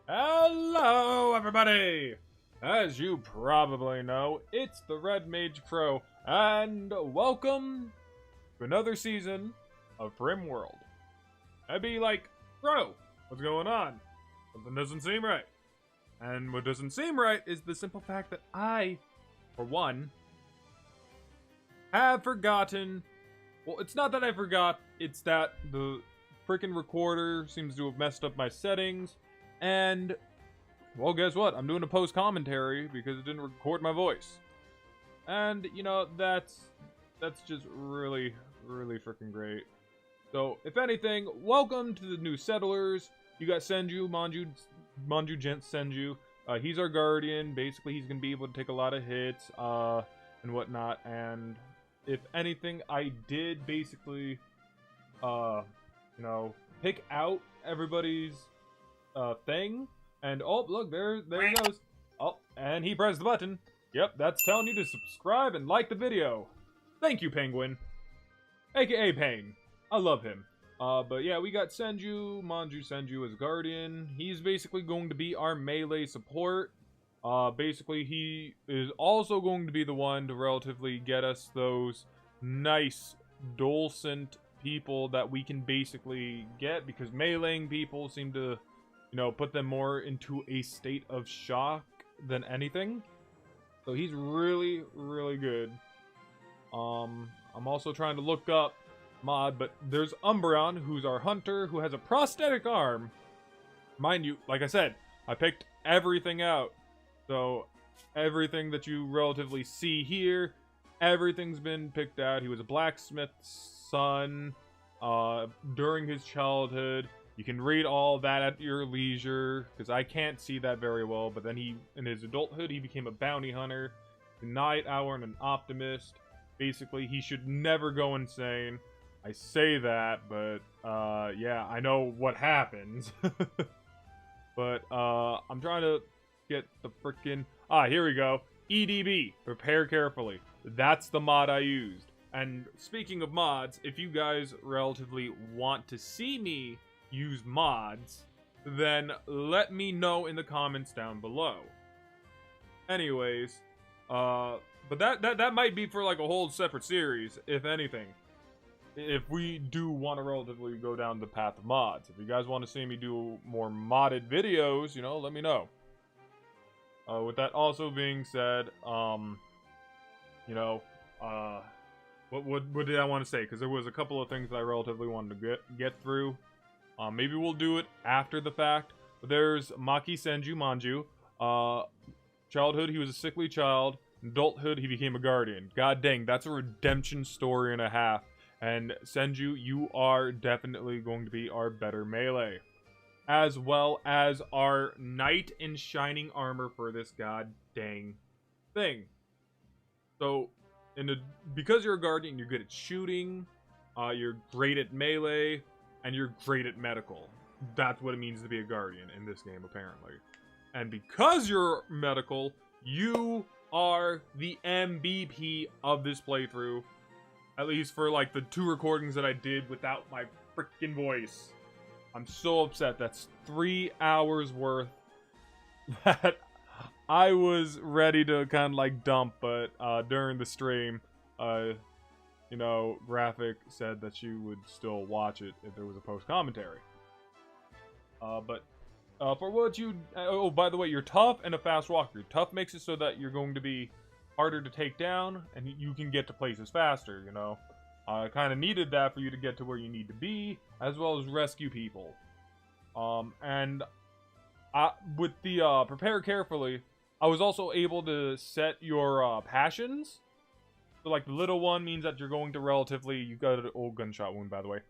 Hello, everybody! As you probably know, it's the TheRedMageKro, and welcome to another season of Rimworld. I'd be like, bro, what's going on? Something doesn't seem right. And what doesn't seem right is the simple fact that I, for one, have forgotten. Well, it's not that I forgot, it's that the freaking recorder seems to have messed up my settings. And, well, guess what? I'm doing a post-commentary because it didn't record my voice. And, you know, that's just really, really freaking great. So, if anything, welcome to the new settlers. You got Senju, Manju Gent Senju. He's our guardian. Basically, he's going to be able to take a lot of hits, and whatnot. And, if anything, I did basically, you know, pick out everybody's thing, and oh look, there he goes. Oh, and he pressed the button. Yep, that's telling you to subscribe and like the video. Thank you, Penguin, aka Pain. I love him. But yeah, we got Manju Senju as guardian. He's basically going to be our melee support. Basically he is also going to be the one to relatively get us those nice dulcet people that we can basically get, because meleeing people seem to, you know, put them more into a state of shock than anything. So he's really, really good. I'm also trying to look up mod, but there's Umbreon, who's our hunter, who has a prosthetic arm. Mind you, like I said, I picked everything out. So everything that you relatively see here, everything's been picked out. He was a blacksmith's son during his childhood. You can read all that at your leisure, because I can't see that very well. But then he, in his adulthood, he became a bounty hunter, a night owl, and an optimist. Basically, he should never go insane. I say that, but, yeah, I know what happens. But, I'm trying to get the frickin'... here we go. EDB, prepare carefully. That's the mod I used. And speaking of mods, if you guys relatively want to see me use mods, then let me know in the comments down below. Anyways, but that might be for like a whole separate series, if anything. If we do want to relatively go down the path of mods. If you guys want to see me do more modded videos, you know, let me know. With that also being said, you know, what did I want to say? Because there was a couple of things that I relatively wanted to get through. Maybe we'll do it after the fact. But there's Maki Senju Manju. Childhood, he was a sickly child. Adulthood, he became a guardian. God dang, that's a redemption story and a half. And Senju, you are definitely going to be our better melee, as well as our knight in shining armor for this god dang thing. So, because you're a guardian, you're good at shooting, you're great at melee, and you're great at medical. That's what it means to be a guardian in this game, apparently. And because you're medical, you are the MVP of this playthrough. At least for, like, the 2 recordings that I did without my freaking voice. I'm so upset. That's 3 hours worth that I was ready to kind of, like, dump, but during the stream, you know, Graphic said that she would still watch it if there was a post-commentary. But for what you... oh, by the way, you're tough and a fast walker. Tough makes it so that you're going to be harder to take down, and you can get to places faster, you know. I kind of needed that for you to get to where you need to be, as well as rescue people. And with the prepare carefully, I was also able to set your passions. So, like, the little one means that you're going to relatively... You got an old gunshot wound, by the way.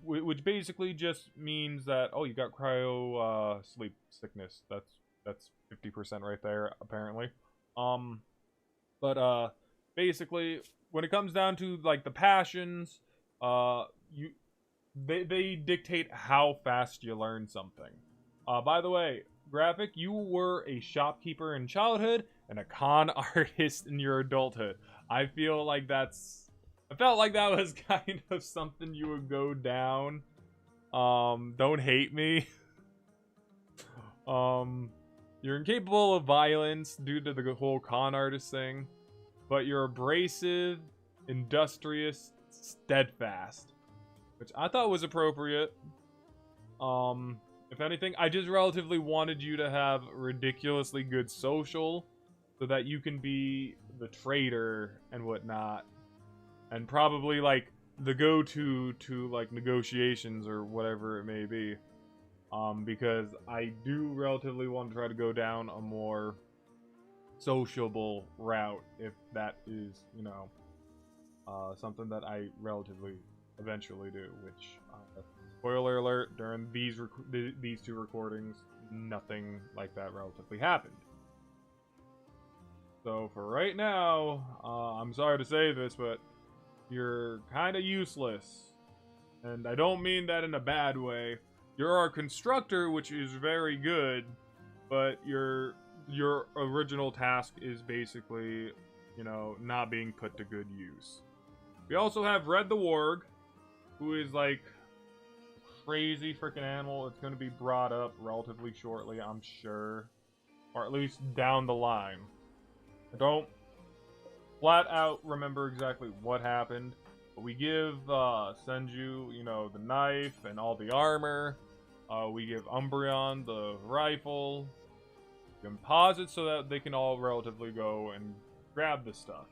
Which basically just means that... Oh, you got cryo sleep sickness. That's 50% right there, apparently. But basically, when it comes down to, like, the passions, they dictate how fast you learn something. By the way, Graphic, you were a shopkeeper in childhood and a con artist in your adulthood. I felt like that was kind of something you would go down. Don't hate me. You're incapable of violence due to the whole con artist thing, but you're abrasive, industrious, steadfast, which I thought was appropriate. If anything, I just relatively wanted you to have ridiculously good social so that you can be the traitor and whatnot, and probably like the go-to to like negotiations or whatever it may be. Because I do relatively want to try to go down a more sociable route, if that is, you know, something that I relatively eventually do, which, spoiler alert, during these two recordings, nothing like that relatively happened. So for right now, I'm sorry to say this, but you're kind of useless. And I don't mean that in a bad way. You're our constructor, which is very good, but your original task is basically, you know, not being put to good use. We also have Red the Warg, who is like a crazy freaking animal. It's going to be brought up relatively shortly, I'm sure, or at least down the line. I don't flat out remember exactly what happened, but we give Senju, you know, the knife and all the armor. We give Umbreon the rifle, composites, so that they can all relatively go and grab the stuff.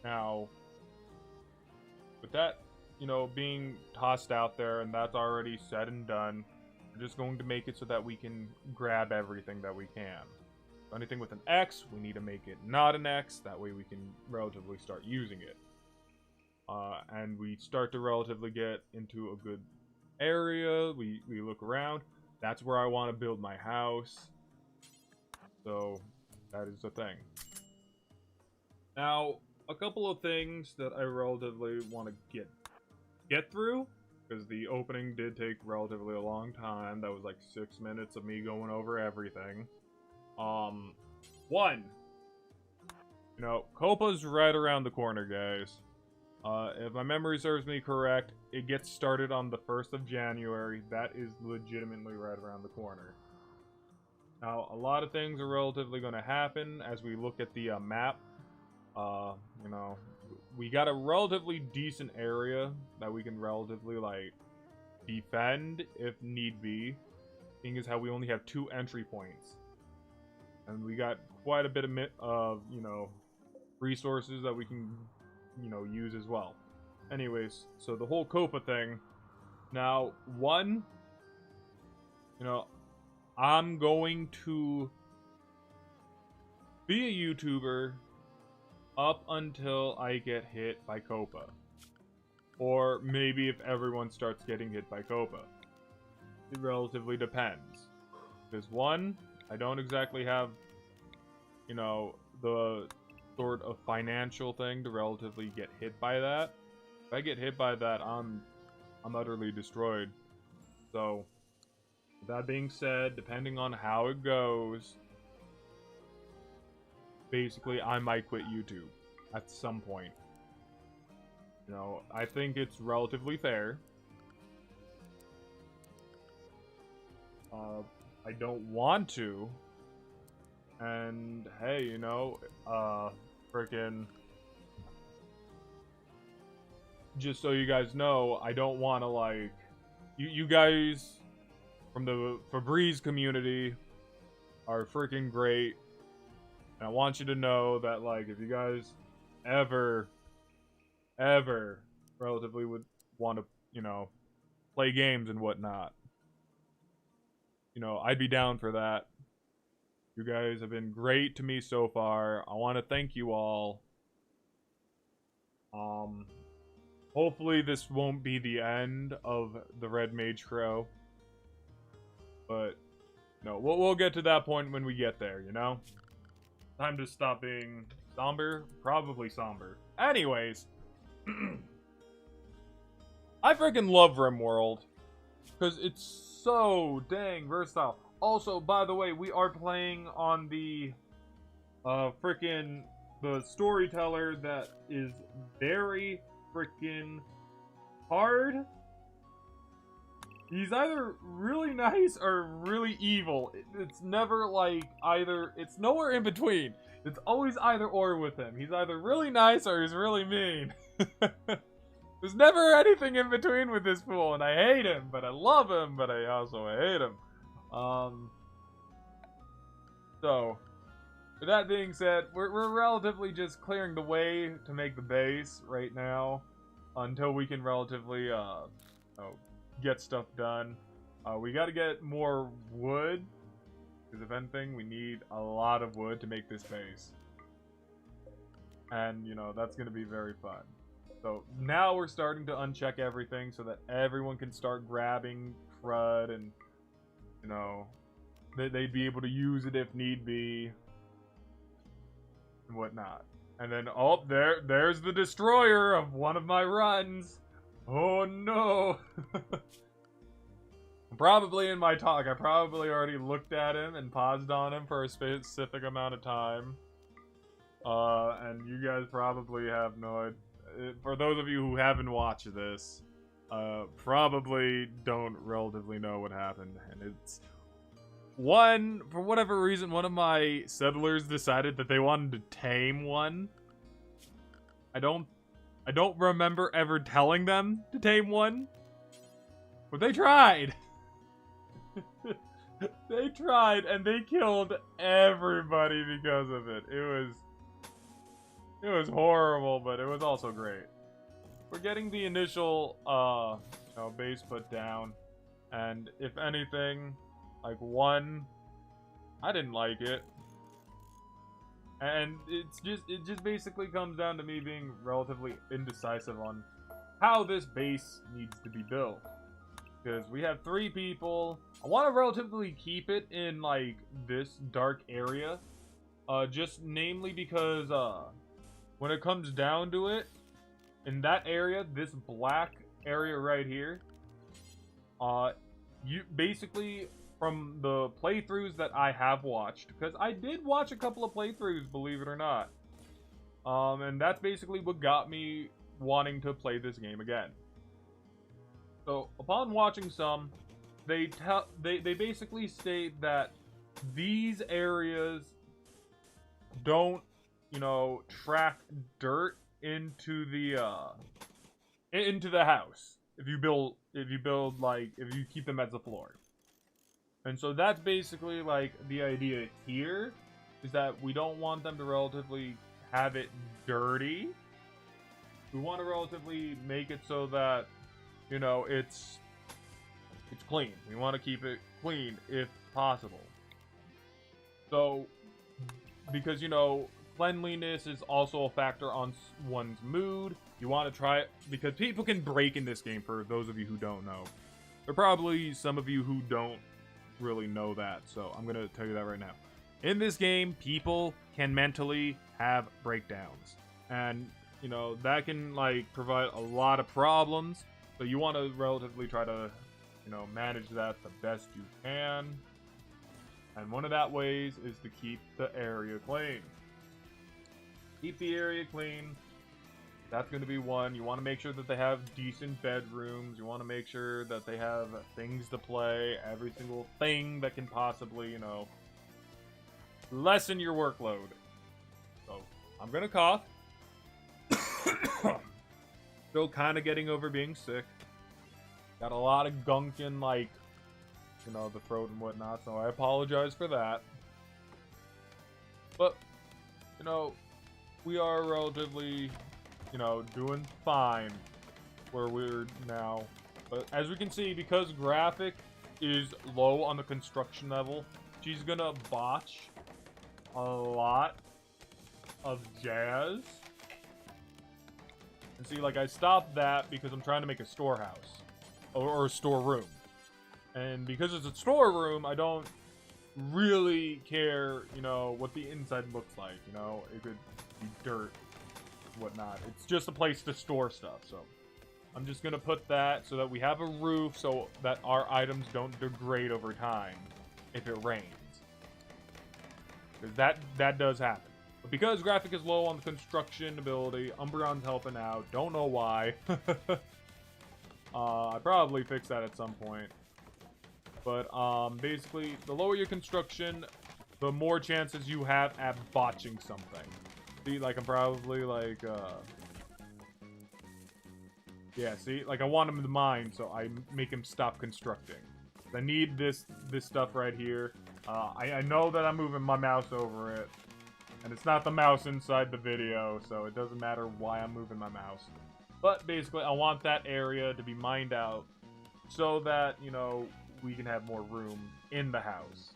Now, with that, you know, being tossed out there, and that's already said and done, we're just going to make it so that we can grab everything that we can. So anything with an X, we need to make it not an X, that way we can relatively start using it. And we start to relatively get into a good area. We look around. That's where I want to build my house. So that is the thing. Now, a couple of things that I relatively want to get through, because the opening did take relatively a long time. That was like 6 minutes of me going over everything. One, you know, Copa's right around the corner, guys. If my memory serves me correct, it gets started on the 1st of January. That is legitimately right around the corner. Now, a lot of things are relatively going to happen as we look at the map. You know, we got a relatively decent area that we can relatively, like, defend if need be. Thing is how we only have 2 entry points. And we got quite a bit of, you know, resources that we can, you know, use as well. Anyways, so the whole Copa thing. Now, one, you know, I'm going to be a YouTuber up until I get hit by Copa. Or maybe if everyone starts getting hit by Copa. It relatively depends. Because one, I don't exactly have, you know, the sort of financial thing to relatively get hit by that. If I get hit by that, I'm utterly destroyed. So, with that being said, depending on how it goes, basically I might quit YouTube at some point. You know, I think it's relatively fair. I don't want to. And, hey, you know, frickin'... just so you guys know, I don't want to, like... You guys from the Febreze community are freaking great. And I want you to know that, like, if you guys ever relatively would want to, you know, play games and whatnot, you know, I'd be down for that. You guys have been great to me so far. I want to thank you all. Hopefully this won't be the end of TheRedMageKro. But, no, we'll get to that point when we get there, you know? Time to stop being somber? Probably somber. Anyways. I freaking love Rimworld. Because it's so dang versatile. Also, by the way, we are playing on the the storyteller that is very freaking hard. He's either really nice or really evil. It's never like either. It's nowhere in between. It's always either or with him. He's either really nice or he's really mean. There's never anything in between with this fool, and I hate him, but I love him, but I also hate him. So, with that being said, we're relatively just clearing the way to make the base right now until we can relatively, get stuff done. We gotta get more wood, because if anything, we need a lot of wood to make this base. And, you know, that's gonna be very fun. So, now we're starting to uncheck everything so that everyone can start grabbing crud and, you know, they'd be able to use it if need be. And whatnot. And then, oh, there's the destroyer of one of my runs. Oh no. Probably in my talk, I probably already looked at him and paused on him for a specific amount of time. And you guys probably have no idea. For those of you who haven't watched this, probably don't relatively know what happened. And it's for whatever reason, one of my settlers decided that they wanted to tame one. I don't remember ever telling them to tame one, but they tried. They tried, and they killed everybody because of it. It was horrible, but it was also great. We're getting the initial, base put down, and if anything, like one, I didn't like it, and it just basically comes down to me being relatively indecisive on how this base needs to be built. Because we have 3 people. I want to relatively keep it in, like, this dark area. Just namely because, when it comes down to it, in that area, this black area right here, you basically, from the playthroughs that I have watched, because I did watch a couple of playthroughs, believe it or not, and that's basically what got me wanting to play this game again. So, upon watching some, they basically state that these areas don't, you know, track dirt into the house if you keep them as a floor. And so that's basically like the idea here, is that we don't want them to relatively have it dirty. We want to relatively make it so that, you know, it's clean. We want to keep it clean if possible. So, because, you know, cleanliness is also a factor on one's mood. You want to try it, because people can break in this game, for those of you who don't know. There are probably some of you who don't really know that, so I'm going to tell you that right now. In this game, people can mentally have breakdowns. And, you know, that can, like, provide a lot of problems. So you want to relatively try to, you know, manage that the best you can. And one of that ways is to keep the area clean. Keep the area clean. That's going to be one. You want to make sure that they have decent bedrooms. You want to make sure that they have things to play. Every single thing that can possibly, you know, lessen your workload. So, I'm going to cough. Still kind of getting over being sick. Got a lot of gunk in, like, you know, the throat and whatnot, so I apologize for that. But, you know, we are relatively, you know, doing fine where we're now. But as we can see, because graphic is low on the construction level, she's gonna botch a lot of jazz. And see, like, I stopped that because I'm trying to make a storehouse. Or a storeroom. And because it's a storeroom, I don't really care, you know, what the inside looks like, you know? It could be dirt, whatnot. It's just a place to store stuff, so I'm just gonna put that so that we have a roof so that our items don't degrade over time if it rains. Because that does happen. But because graphic is low on the construction ability, Umbreon's helping out. Don't know why. I probably fix that at some point. But, basically, the lower your construction, the more chances you have at botching something. See, like, I'm probably, like, yeah, see? Like, I want him to mine, so I make him stop constructing. I need this stuff right here. I know that I'm moving my mouse over it. And it's not the mouse inside the video, so it doesn't matter why I'm moving my mouse. But, basically, I want that area to be mined out so that, you know, we can have more room in the house.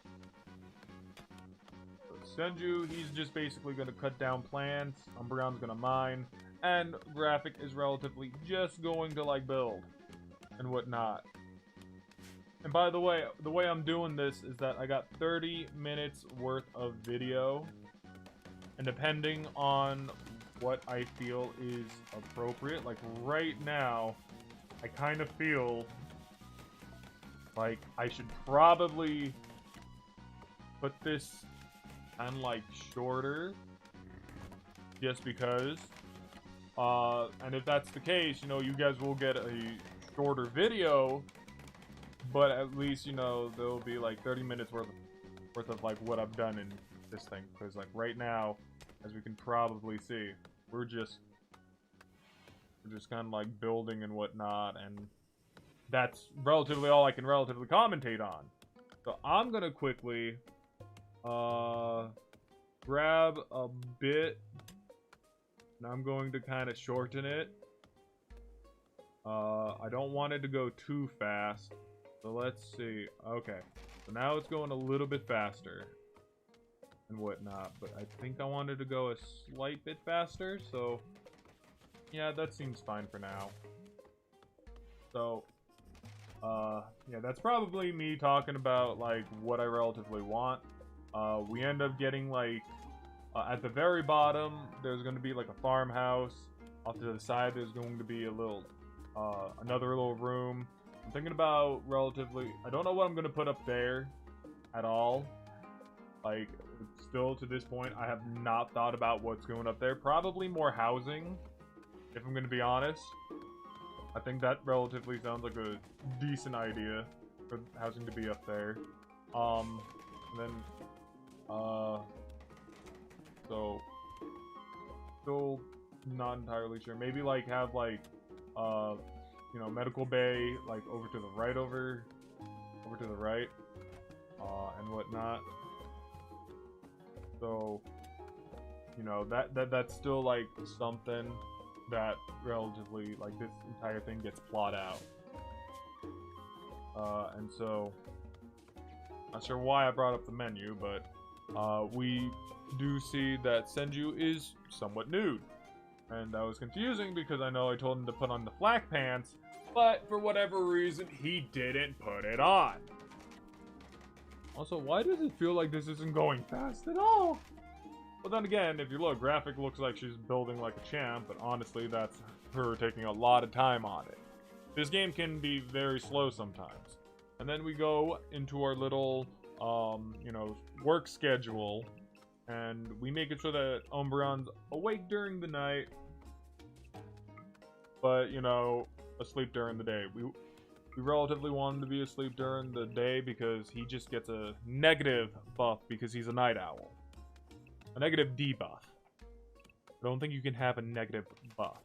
So Senju, he's just basically going to cut down plants. Umbreon's going to mine. And Graphic is relatively just going to, like, build and whatnot. And by the way I'm doing this is that I got 30 minutes worth of video. And depending on what I feel is appropriate, like right now, I kind of feel like I should probably put this on like shorter, just because. And if that's the case, you know, you guys will get a shorter video, but at least, you know, there'll be like 30 minutes worth of like what I've done in this thing. Because like right now, as we can probably see, we're just kind of like building and whatnot, and that's relatively all I can relatively commentate on. So I'm gonna quickly grab a bit, and I'm going to kind of shorten it. I don't want it to go too fast, so let's see. Okay, so now it's going a little bit faster and whatnot, but I think I wanted to go a slight bit faster, so yeah, that seems fine for now. So yeah, that's probably me talking about like what I relatively want. We end up getting like at the very bottom there's going to be like a farmhouse. Off to the side there's going to be a little another little room. I'm thinking about relatively, I don't know what I'm going to put up there at all. Like, still to this point I have not thought about what's going up there. Probably more housing, if I'm going to be honest. I think that relatively sounds like a decent idea for housing to be up there. And then, so, still not entirely sure. Maybe, like, have, like, you know, medical bay, like, over to the right, over to the right, and whatnot. So, you know, that's still, like, something that relatively, like, this entire thing gets plot out. And so, not sure why I brought up the menu, but we do see that Senju is somewhat nude. And that was confusing because I know I told him to put on the flak pants, but for whatever reason, he didn't put it on. Also, why does it feel like this isn't going fast at all? Well, then again, if you look, Graphic looks like she's building like a champ, but honestly, that's her taking a lot of time on it. This game can be very slow sometimes. And then we go into our little, you know, work schedule, and we make it so that Umbreon's awake during the night, but, you know, asleep during the day. We relatively want him to be asleep during the day because he just gets a negative buff because he's a night owl. A negative debuff. I don't think you can have a negative buff.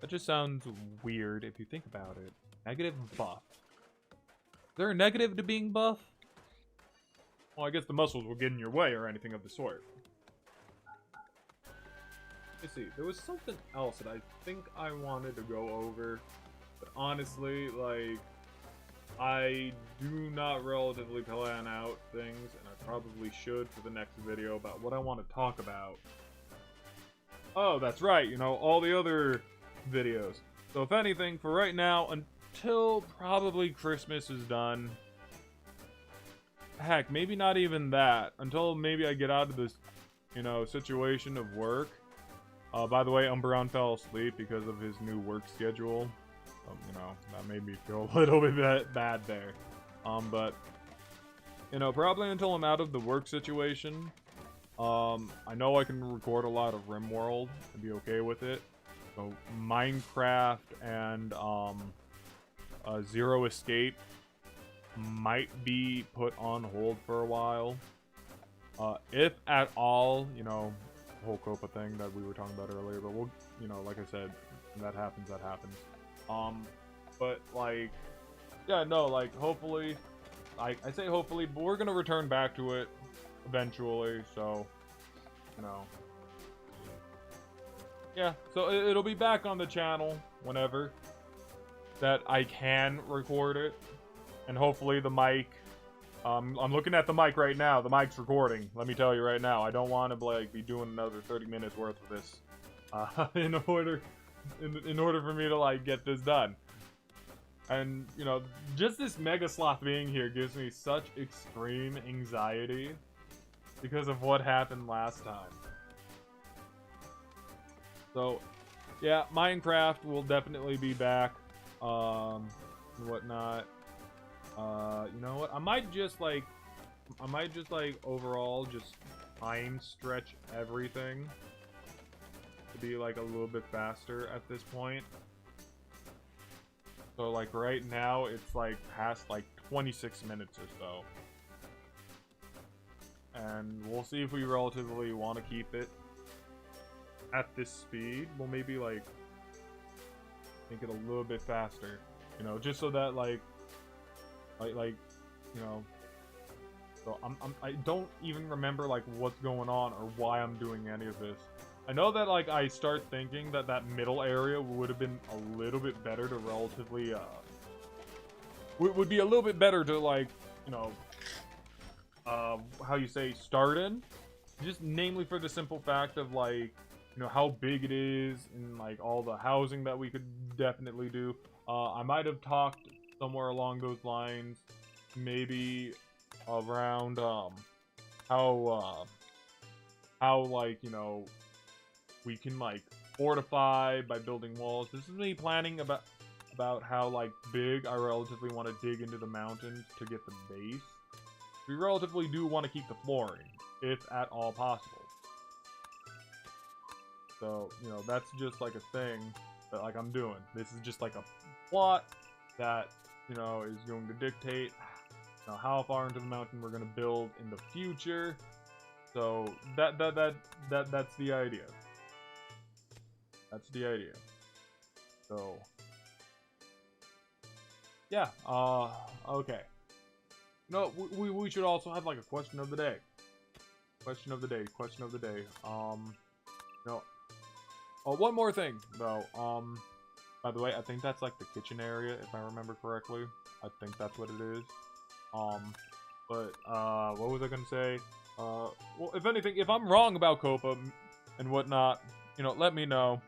That just sounds weird if you think about it. Negative buff. Is there a negative to being buff? Well, I guess the muscles will get in your way or anything of the sort. Let's see. There was something else that I think I wanted to go over. But honestly, like, I do not relatively plan out things, and I probably should for the next video about what I want to talk about. Oh, that's right, you know, all the other videos. So if anything, for right now, until probably Christmas is done, heck, maybe not even that, until maybe I get out of this, you know, situation of work. By the way, Umbreon fell asleep because of his new work schedule. You know, that made me feel a little bit bad there. But, you know, probably until I'm out of the work situation, I know I can record a lot of Rimworld and be okay with it. So, Minecraft and, Zero Escape might be put on hold for a while. If at all, you know, the whole Copa thing that we were talking about earlier, but we'll, you know, like I said, when that happens, that happens. But like, yeah, no, like, hopefully, I say hopefully, but we're gonna return back to it eventually, so, you know. Yeah, so it'll be back on the channel whenever that I can record it. And hopefully the mic, I'm looking at the mic right now. The mic's recording. Let me tell you right now. I don't want to like be doing another 30 minutes worth of this in order for me to like get this done. And you know, just this Mega Sloth being here gives me such extreme anxiety because of what happened last time. So, yeah, Minecraft will definitely be back, and whatnot. You know what? I might just like overall just time stretch everything to be like a little bit faster at this point. So like right now it's like past like 26 minutes or so. And we'll see if we relatively want to keep it at this speed. We'll maybe like make it a little bit faster, you know, just so that like you know, so I don't even remember like what's going on or why I'm doing any of this. I know that like I start thinking that that middle area would have been a little bit better to relatively would be a little bit better to like, you know, how you say, start in, just namely for the simple fact of like, you know, how big it is and like all the housing that we could definitely do. I might have talked somewhere along those lines, maybe around how like, you know, we can like fortify by building walls. This is me planning about how like big I relatively want to dig into the mountains to get the base. We relatively do want to keep the flooring, if at all possible. So, you know, that's just like a thing that like I'm doing. This is just like a plot that, you know, is going to dictate, you know, how far into the mountain we're going to build in the future. So that's the idea. That's the idea. So yeah, okay. No, we should also have like a question of the day. Question of the day. No. Oh, one more thing though. By the way, I think that's like the kitchen area, if I remember correctly. I think that's what it is. But what was I gonna say? Well, if anything, if I'm wrong about Copa and whatnot, you know, let me know.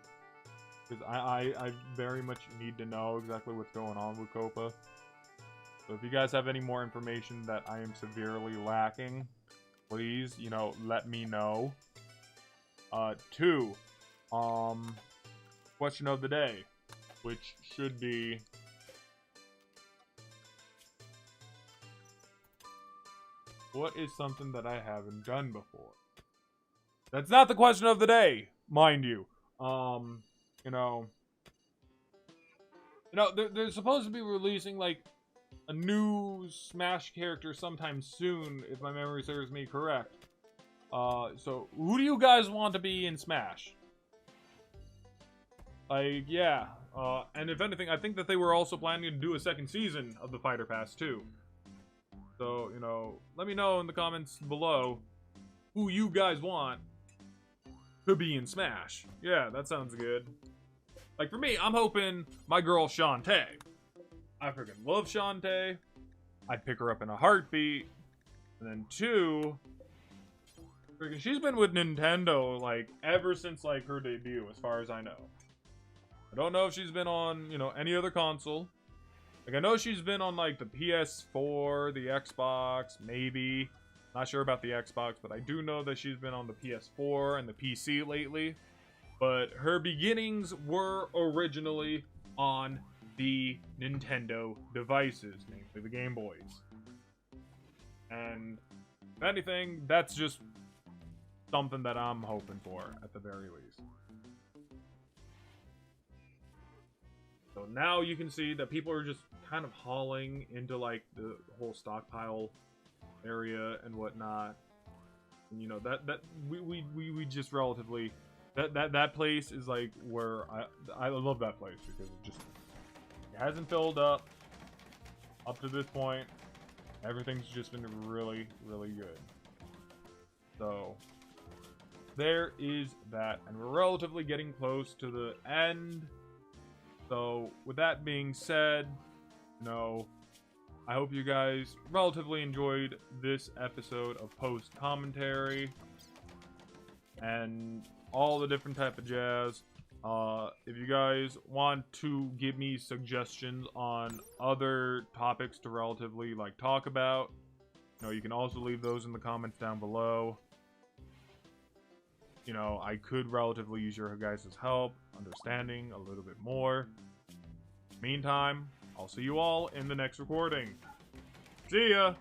Because I very much need to know exactly what's going on with Copa. So if you guys have any more information that I am severely lacking, please, you know, let me know. 2, question of the day, which should be, what is something that I haven't done before? That's not the question of the day, mind you. You know, they're supposed to be releasing like a new Smash character sometime soon, if my memory serves me correct. So who do you guys want to be in Smash? Like, yeah. And if anything, I think that they were also planning to do a second season of the Fighter Pass too. So, you know, let me know in the comments below who you guys want to be in Smash. Yeah, that sounds good. Like, for me, I'm hoping my girl Shantae. I freaking love Shantae. I'd pick her up in a heartbeat. And then 2, freaking, she's been with Nintendo, like, ever since, like, her debut, as far as I know. I don't know if she's been on, you know, any other console. Like, I know she's been on, like, the PS4, the Xbox, maybe. Not sure about the Xbox, but I do know that she's been on the PS4 and the PC lately. But her beginnings were originally on the Nintendo devices, namely the Game Boys. And if anything, that's just something that I'm hoping for, at the very least. So now you can see that people are just kind of hauling into like the whole stockpile area and whatnot. And, you know, that we just relatively that place is like where I love that place because it hasn't filled up to this point. Everything's just been really, really good. So there is that, and we're relatively getting close to the end. So with that being said, you know, I hope you guys relatively enjoyed this episode of post commentary and all the different type of jazz. If you guys want to give me suggestions on other topics to relatively like talk about, you know, you can also leave those in the comments down below. You know, I could relatively use your guys' help, understanding a little bit more. Meantime, I'll see you all in the next recording. See ya!